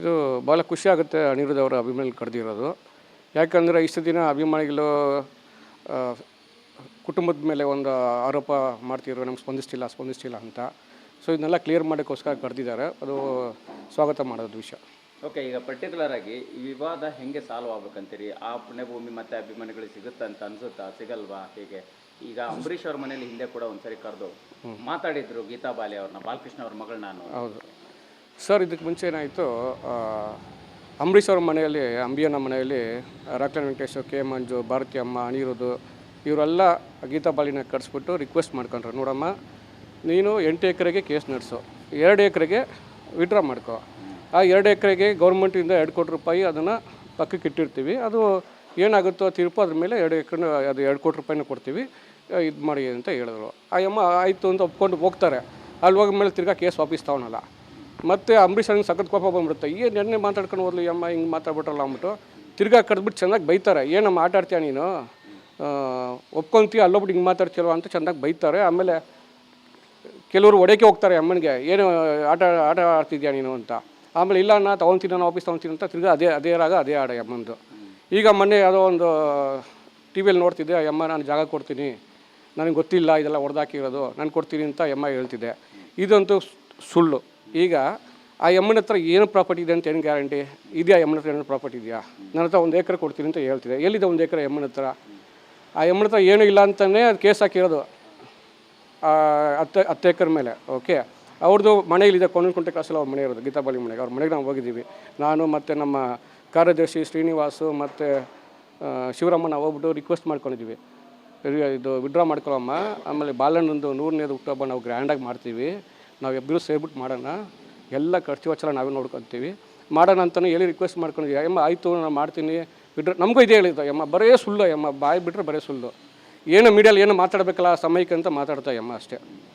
ಇದು ಭಾಳ ಖುಷಿ ಆಗುತ್ತೆ ಅನಿರುದ್ಧ್ ಅವರ ಅಭಿಮಾನಿಗಳು ಕರೆದಿರೋದು. ಯಾಕಂದರೆ ಇಷ್ಟು ದಿನ ಅಭಿಮಾನಿಗಳು ಕುಟುಂಬದ ಮೇಲೆ ಒಂದು ಆರೋಪ ಮಾಡ್ತಿದ್ರು, ನಮ್ಗೆ ಸ್ಪಂದಿಸ್ತಿಲ್ಲ ಅಂತ. ಸೊ ಇದನ್ನೆಲ್ಲ ಕ್ಲಿಯರ್ ಮಾಡೋಕ್ಕೋಸ್ಕರ ಕರೆದಿದ್ದಾರೆ. ಅದು ಸ್ವಾಗತ ಮಾಡೋದು ವಿಷಯ. ಓಕೆ, ಈಗ ಪರ್ಟಿಕ್ಯುಲರ್ ಆಗಿ ಈ ವಿವಾದ ಹೆಂಗೆ ಸಾಲ್ವ್ ಆಗ್ಬೇಕಂತೀರಿ? ಆ ಪುಣ್ಯಭೂಮಿ ಮತ್ತು ಅಭಿಮಾನಿಗಳು ಸಿಗುತ್ತಂತ ಅನ್ಸುತ್ತಾ, ಸಿಗಲ್ವಾ? ಹೇಗೆ? ಈಗ ಅಂಬರೀಷ್ ಅವ್ರ ಮನೇಲಿ ಹಿಂದೆ ಕೂಡ ಒಂದ್ಸರಿ ಕರೆದು ಮಾತಾಡಿದ್ರು ಗೀತಾ ಬಾಲಿ ಅವ್ರನ್ನ, ಬಾಲಕೃಷ್ಣ ಅವ್ರ ಮಗಳು ನಾನು. ಹೌದು ಸರ್, ಇದಕ್ಕೆ ಮುಂಚೆ ಏನಾಯಿತು, ಅಂಬರೀಷ್ ಅವ್ರ ಮನೆಯಲ್ಲಿ, ಅಂಬಿಯನ ಮನೆಯಲ್ಲಿ ರಾಕ್ಲೈನ್ ವೆಂಕಟೇಶ್, ಕೆ ಮಂಜು, ಭಾರತಿ ಅಮ್ಮ, ಅನಿರುದ್ಧ್ ಇವರೆಲ್ಲ ಗೀತಾ ಬಾಲಿನ ಕರೆಸ್ಬಿಟ್ಟು ರಿಕ್ವೆಸ್ಟ್ ಮಾಡ್ಕೊಂಡ್ರು, ನೋಡಮ್ಮ ನೀನು 8 ಎಕರೆಗೆ ಕೇಸ್ ನಡೆಸು, 2 ಎಕರೆಗೆ ವಿಡ್ರಾ ಮಾಡ್ಕೊ. ಆ 2 ಎಕರೆಗೆ ಗೌರ್ಮೆಂಟಿಂದ 2 ಕೋಟಿ ರೂಪಾಯಿ ಅದನ್ನು ಪಕ್ಕಕ್ಕೆ ಇಟ್ಟಿರ್ತೀವಿ, ಅದು ಏನಾಗುತ್ತೋ ತೀರ್ಪು ಅದ್ರ ಮೇಲೆ 2 ಎಕರೆ ಅದು 2 ಕೋಟಿ ರೂಪಾಯಿನ ಕೊಡ್ತೀವಿ, ಇದು ಮಾಡಿ ಅಂತ ಹೇಳಿದ್ರು. ಆ ಅಮ್ಮ ಆಯಿತು ಅಂತ ಒಪ್ಕೊಂಡು ಹೋಗ್ತಾರೆ. ಅಲ್ಲಿ ಹೋಗ ಮೇಲೆ ತಿರ್ಗಾ ಕೇಸ್ ವಾಪಸ್ ತಗೊಳಲ್ಲ. ಮತ್ತು ಅಂಬರೀಷ್ ಅವ್ರಿಗೆ ಸಖತ್ ಕೋಪ ಬಂದ್ಬಿಡುತ್ತೆ, ನೆನ್ನೆ ಮಾತಾಡ್ಕೊಂಡು ಹೋದ್ಲು ಈ ಅಮ್ಮ, ಹಿಂಗೆ ಮಾತಾಡ್ಬಿಟ್ರಲ್ಲ ಅಂದ್ಬಿಟ್ಟು ತಿರ್ಗಾ ಕರೆದ್ಬಿಟ್ಟು ಚೆನ್ನಾಗಿ ಬೈತಾರೆ. ಏನಮ್ಮ ಆಟ ಆಡ್ತೀಯ ನೀನು, ಒಪ್ಕೊಂತೀಯ, ಅಲ್ಲೊಬ್ಬಿಟ್ಟು ಹಿಂಗೆ ಮಾತಾಡ್ತೀಯಲ್ವ ಅಂತ ಚೆನ್ನಾಗಿ ಬೈತಾರೆ. ಆಮೇಲೆ ಕೆಲವರು ಒಡೆಯಕ್ಕೆ ಹೋಗ್ತಾರೆ ಅಮ್ಮನಿಗೆ, ಏನು ಆಟ ಆಡ್ತಿದ್ಯಾ ನೀನು ಅಂತ. ಆಮೇಲೆ ಇಲ್ಲ ನಾ ತೊಗೊತೀನಿ, ನಾನು ಆಫೀಸ್ ತೊಗೊತೀನಿ ಅಂತ ತಿರ್ಗಾ ಅದೇ ರಾಗ ಅದೇ ಆಡ ಅಮ್ಮಂದು. ಈಗ ಮೊನ್ನೆ ಯಾವುದೋ ಒಂದು ಟಿ ವಿಯಲ್ಲಿ ನೋಡ್ತಿದ್ದೆ, ಅಮ್ಮ ನಾನು ಜಾಗ ಕೊಡ್ತೀನಿ, ನನಗೆ ಗೊತ್ತಿಲ್ಲ ಇದೆಲ್ಲ ಹೊಡೆದಾಕಿರೋದು, ನಾನು ಕೊಡ್ತೀನಿ ಅಂತ ಅಮ್ಮ ಹೇಳ್ತಿದ್ದೆ. ಇದಂತೂ ಸುಳ್ಳು. ಈಗ ಆ ಎಮ್ಮನ ಹತ್ರ ಏನು ಪ್ರಾಪರ್ಟಿ ಇದೆ ಅಂತ ಏನು ಗ್ಯಾರಂಟಿ ಇದೆಯಾ? ಎಮ್ಮನ ಹತ್ರ ಏನೋ ಪ್ರಾಪರ್ಟಿ ಇದೆಯಾ? ನನ್ನ ಹತ್ರ 1 ಎಕರೆ ಕೊಡ್ತೀನಿ ಅಂತ ಹೇಳ್ತಿದೆ. ಎಲ್ಲಿದೆ 1 ಎಕರೆ ಎಮ್ಮನ ಹತ್ರ? ಆ ಎಮ್ಮನ ಹತ್ರ ಏನೂ ಇಲ್ಲ ಅಂತಲೇ ಅದು ಕೇಸ್ ಹಾಕಿರೋದು 10 ಎಕರೆ ಮೇಲೆ. ಓಕೆ, ಅವ್ರದ್ದು ಮನೆಯಲ್ಲಿದೆ, ಕೊಂಡಕುಂಟೆ ಕ್ರಾಸಲ್ಲಿ ಅವ್ರ ಮನೆ ಇರೋದು, ಗೀತಾ ಬಾಲಿ ಮನೆಗೆ. ಅವ್ರ ಮನೆಗೆ ನಾವು ಹೋಗಿದ್ದೀವಿ, ನಾನು ಮತ್ತು ನಮ್ಮ ಕಾರ್ಯದರ್ಶಿ ಶ್ರೀನಿವಾಸು ಮತ್ತು ಶಿವರಾಮಣ್ಣ ಹೋಗ್ಬಿಟ್ಟು ರಿಕ್ವೆಸ್ಟ್ ಮಾಡ್ಕೊಂಡಿದ್ದೀವಿ, ಇದು ವಿಡ್ರಾ ಮಾಡ್ಕೊಳ್ಳಮ್ಮ, ಆಮೇಲೆ ಬಾಲಣ್ಣಂದು 100ನೇ ಹುಟ್ಟುಹಬ್ಬ ನಾವು ಗ್ರ್ಯಾಂಡಾಗಿ ಮಾಡ್ತೀವಿ, ನಾವು ಇಬ್ಬರು ಸೇರಿಬಿಟ್ಟು ಮಾಡೋಣ, ಎಲ್ಲ ಖರ್ಚು ವೆಚ್ಚ ನಾವೇ ನೋಡ್ಕೊತೀವಿ ಮಾಡೋಣ ಅಂತಲೇ ಹೇಳಿ ರಿಕ್ವೆಸ್ಟ್ ಮಾಡ್ಕೊಂಡಿದ್ದೀವಿ. ಅಮ್ಮ ಆಯಿತು ನಾನು ಮಾಡ್ತೀನಿ ಬಿಡ್ರೆ, ನಮಗೂ ಇದೇ ಹೇಳಿದ್ದು ಅಮ್ಮ, ಬರೇ ಸುಳ್ಳು ಅಮ್ಮ, ಬಾಯಿ ಬಿಟ್ಟರೆ ಬರೇ ಸುಳ್ಳು. ಏನು ಮೀಡಿಯಲ್ಲಿ ಏನು ಮಾತಾಡಬೇಕಲ್ಲ ಸಮಯಕ್ಕೆ ಅಂತ ಮಾತಾಡ್ತಾ ಅಮ್ಮ ಅಷ್ಟೇ.